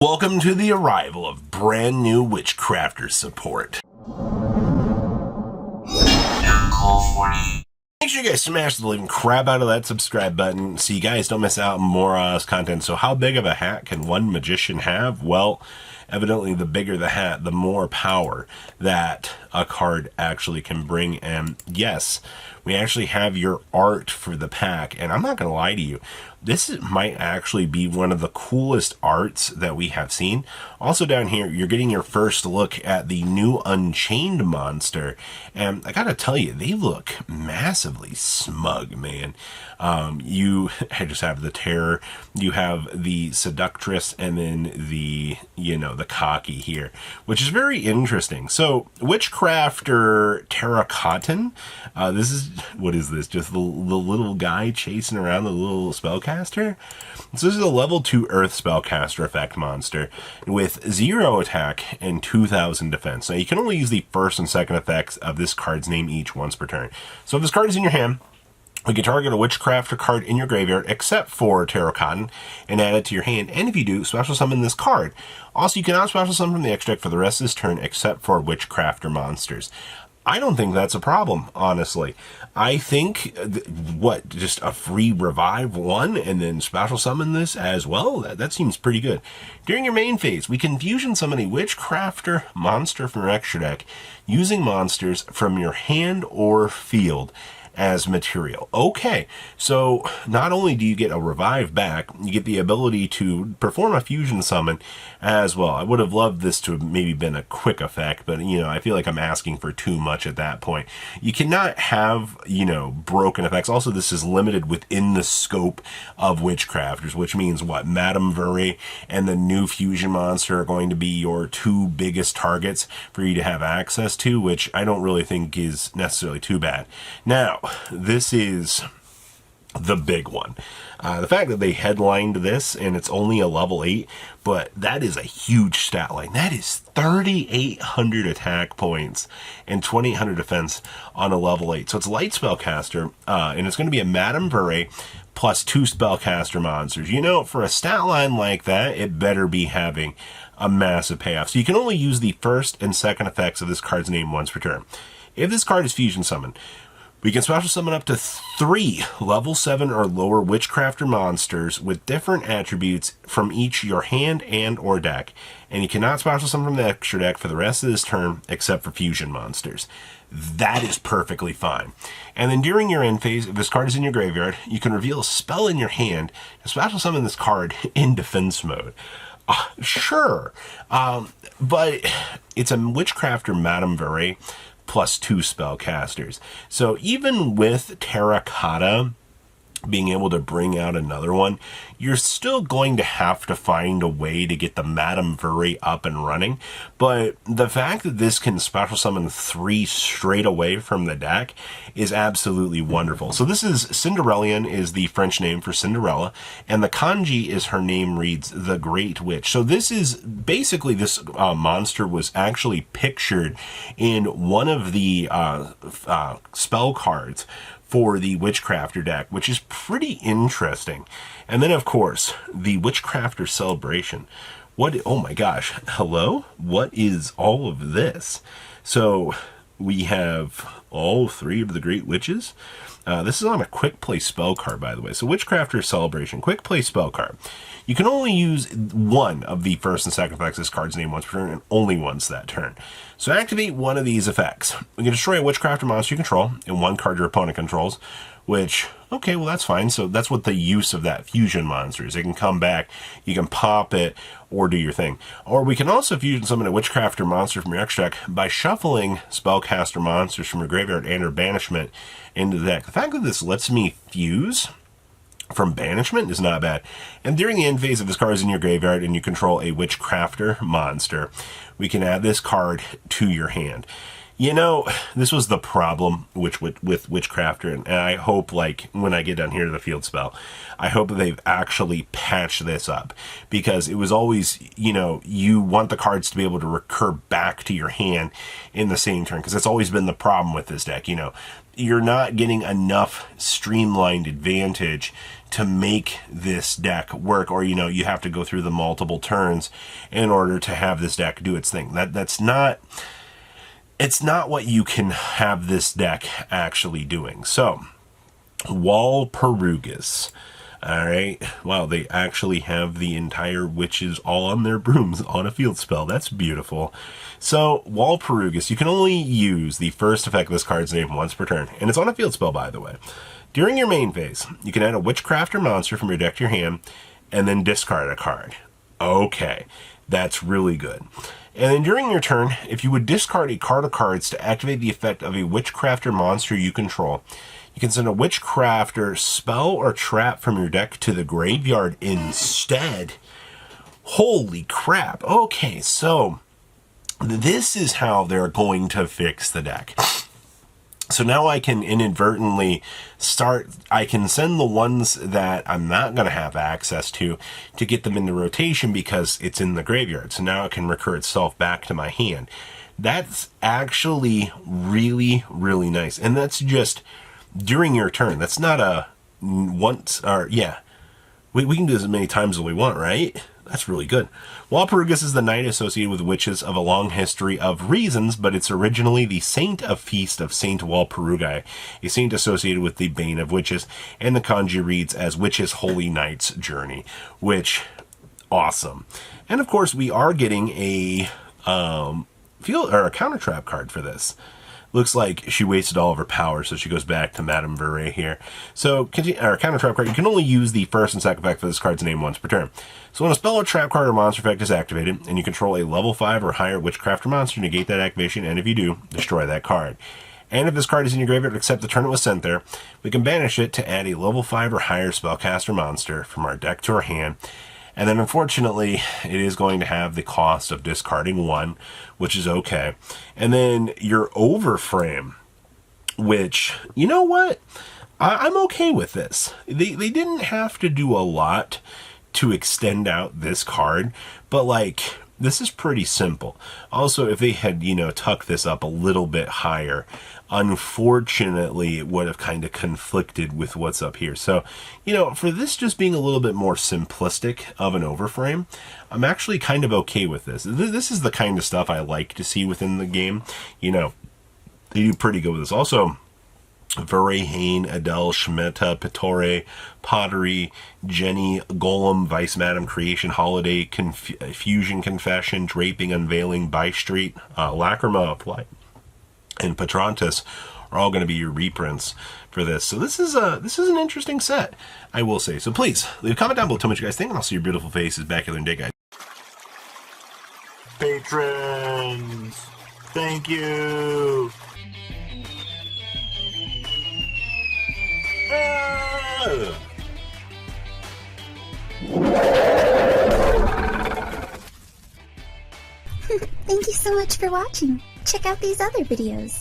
Welcome to the arrival of brand new Witchcrafters support. Make sure you guys smash the living crap out of that subscribe button so you guys don't miss out on more content. So how big of a hat can one magician have? Well, evidently the bigger the hat, the more power that a card actually can bring. And yes, we actually have your art for the pack. And I'm not going to lie to you, might actually be one of the coolest arts that we have seen. Also down here, you're getting your first look at the new Unchained monster. And I gotta tell you, they look massively smug, man. I just have the Terror, you have the Seductress, and then the Cocky here, which is very interesting. So, Witchcrafter Terracotten, what is this? Just the little guy chasing around the little spellcaster? So this is a level 2 Earth Spellcaster effect monster with 0 attack and 2000 defense. Now you can only use the first and second effects of this card's name each once per turn. So if this card is in your hand, you can target a Witchcrafter card in your graveyard except for Terracotten and add it to your hand. And if you do, special summon this card. Also, you cannot special summon from the extra deck for the rest of this turn except for Witchcrafter monsters. I don't think that's a problem, honestly. I think, just a free revive one and then special summon this as well? That seems pretty good. During your main phase, we can fusion summon a Witchcrafter monster from your extra deck using monsters from your hand or field as material. Okay, so not only do you get a revive back, you get the ability to perform a fusion summon as well. I would have loved this to have maybe been a quick effect, but I feel like I'm asking for too much at that point. You cannot have, broken effects. Also, this is limited within the scope of Witchcrafters, which means what? Madame Vere and the new fusion monster are going to be your two biggest targets for you to have access to, which I don't really think is necessarily too bad. Now, this is the big one. The fact that they headlined this and it's only a level 8, but that is a huge stat line. That is 3,800 attack points and 2,800 defense on a level 8. So it's light spellcaster, and it's going to be a Madame Vere plus 2 spellcaster monsters. For a stat line like that, it better be having a massive payoff. So you can only use the first and second effects of this card's name once per turn. If this card is fusion summoned, we can special summon up to 3 level 7 or lower Witchcrafter monsters with different attributes from each your hand and or deck. And you cannot special summon from the extra deck for the rest of this turn except for fusion monsters. That is perfectly fine. And then during your end phase, if this card is in your graveyard, you can reveal a spell in your hand and special summon this card in defense mode. Sure, but it's a Witchcrafter Madame Vere plus 2 spellcasters. So even with Terracotta being able to bring out another one, you're still going to have to find a way to get the Madame Vere up and running. But the fact that this can special summon 3 straight away from the deck is absolutely wonderful. So this is Cinderellian, is the French name for Cinderella, and the kanji is her name reads the Great Witch. So this is basically, this monster was actually pictured in one of the spell cards for the Witchcrafter deck, which is pretty interesting. And then, of course, the Witchcrafter Celebration. Oh my gosh, hello? What is all of this? So, we have all 3 of the Great Witches. This is on a quick play spell card, by the way. So, Witchcrafter Celebration, quick play spell card. You can only use one of the first and second effects of this card's name once per turn, and only once that turn. So activate one of these effects. We can destroy a Witchcrafter monster you control, and one card your opponent controls, which, okay, well that's fine. So that's what the use of that fusion monster is. It can come back, you can pop it, or do your thing. Or we can also fusion summon a Witchcrafter monster from your extra deck by shuffling spellcaster monsters from your graveyard and or banishment into the deck. The fact that this lets me fuse from banishment is not bad. And during the end phase, if this card is in your graveyard and you control a Witchcrafter monster, we can add this card to your hand. You know, this was the problem with Witchcrafter, and I hope, like, when I get down here to the field spell, I hope they've actually patched this up, because it was always, you know, you want the cards to be able to recur back to your hand in the same turn, because that's always been the problem with this deck. You know, you're not getting enough streamlined advantage to make this deck work, or, you know, you have to go through the multiple turns in order to have this deck do its thing. That's not... It's not what you can have this deck actually doing. So, Wall Perugus. Alright, wow, they actually have the entire witches all on their brooms on a field spell. That's beautiful. So, Wall Perugus, you can only use the first effect of this card's name once per turn. And it's on a field spell, by the way. During your main phase, you can add a Witchcrafter monster from your deck to your hand, and then discard a card. Okay, that's really good. And then during your turn, if you would discard a card of cards to activate the effect of a Witchcrafter monster you control, you can send a Witchcrafter spell or trap from your deck to the graveyard instead. Holy crap. Okay, so this is how they're going to fix the deck. So now I can inadvertently I can send the ones that I'm not going to have access to get them into rotation because it's in the graveyard. So now it can recur itself back to my hand. That's actually really, really nice. And that's just during your turn. That's not a once, or yeah. We can do this as many times as we want, right? That's really good. Wall Perugus is the knight associated with witches of a long history of reasons, but it's originally the saint of feast of Saint Walpurgi, a saint associated with the bane of witches, and the kanji reads as Witches' Holy Knight's Journey, which, awesome. And of course, we are getting a a counter trap card for this. Looks like she wasted all of her power, so she goes back to Madame Verre here. So, counter trap card, you can only use the first and second effect for this card's name once per turn. So when a spell or trap card or monster effect is activated, and you control a level 5 or higher Witchcrafter monster, negate that activation, and if you do, destroy that card. And if this card is in your graveyard, except the turn it was sent there, we can banish it to add a level 5 or higher spellcaster monster from our deck to our hand. And then, unfortunately, it is going to have the cost of discarding one, which is okay. And then your Overframe, which, you know what? I'm okay with this. They didn't have to do a lot to extend out this card, but, like, this is pretty simple. Also, if they had, you know, tucked this up a little bit higher, unfortunately, it would have kind of conflicted with what's up here. So, you know, for this just being a little bit more simplistic of an Overframe, I'm actually kind of okay with this. This is the kind of stuff I like to see within the game. You know, they do pretty good with this. Also, Verahane, Adele, Shmeta, Pittore, Pottery, Jenny, Golem, Vice Madam, Creation, Holiday, Fusion, Confession, Draping, Unveiling, By Street, Lacrima, Apply, and Patronus are all going to be your reprints for this. So this is an interesting set, I will say. So please leave a comment down below, tell me what you guys think, and I'll see your beautiful faces back here in the day, guys. Patrons, thank you. Thank you so much for watching. Check out these other videos.